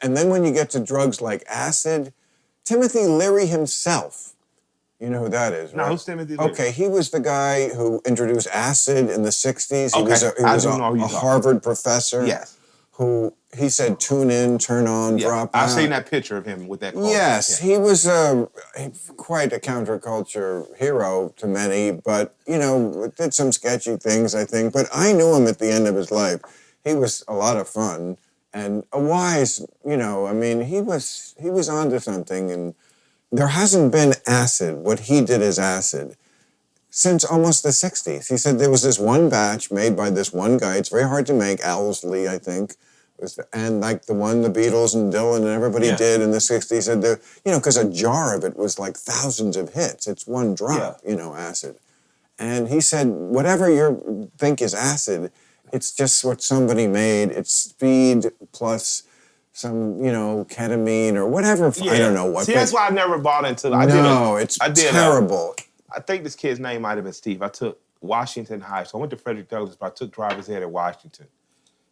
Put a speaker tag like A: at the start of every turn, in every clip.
A: And then when you get to drugs like acid, Timothy Leary himself, you know who that is, right?
B: No, who's Timothy Leary?
A: Okay, he was the guy who introduced acid in the 60s. He
B: Okay,
A: was
B: I do know who
A: a
B: you're talking
A: Harvard professor.
B: Yes.
A: Who he said, tune in, turn on, drop out.
B: I've seen that picture of him with that quote.
A: Yes, he was quite a counterculture hero to many, but, you know, did some sketchy things, I think. But I knew him at the end of his life. He was a lot of fun and a wise, you know, I mean, he was onto something. And there hasn't been acid, what he did as acid, since almost the 60s. He said there was this one batch made by this one guy. It's very hard to make, Owsley, I think. And like the one the Beatles and Dylan and everybody did in the 60s. And you know, because a jar of it was like thousands of hits. It's one drop, you know, acid. And he said, whatever you think is acid, it's just what somebody made. It's speed plus some, you know, ketamine or whatever. I don't know what.
B: See, that's why I never bought into it.
A: It's terrible.
B: I think this kid's name might have been Steve. I took Washington High. So I went to Frederick Douglass, but I took driver's ed at Washington.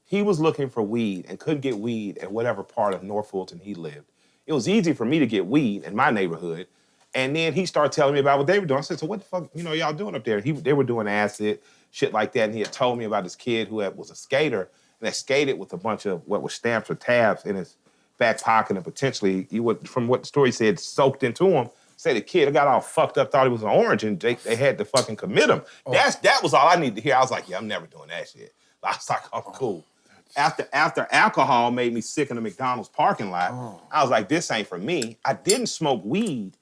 B: He was looking for weed and couldn't get weed at whatever part of North Fulton he lived. It was easy for me to get weed in my neighborhood. And then he started telling me about what they were doing. I said, so what the fuck, you know, y'all doing up there? They were doing acid, shit like that. And he had told me about this kid who was a skater and that skated with a bunch of what was stamps or tabs in his back pocket and potentially, from what the story said, soaked into him. Say the kid got all fucked up, thought he was an orange, and they had to fucking commit him. Oh. That was all I needed to hear. I was like, yeah, I'm never doing that shit. I was like, oh, cool. After alcohol made me sick in the McDonald's parking lot, I was like, this ain't for me. I didn't smoke weed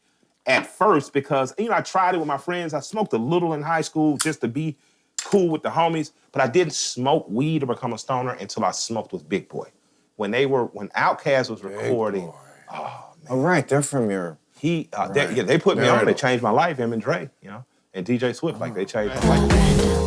B: at first because, you know, I tried it with my friends. I smoked a little in high school just to be cool with the homies, but I didn't smoke weed or become a stoner until I smoked with Big Boy. When Outkast was recording, oh, man.
A: Oh, right, they're from your...
B: They put me on, they changed my life, him and Dre, you know, and DJ Swift, like they changed my life.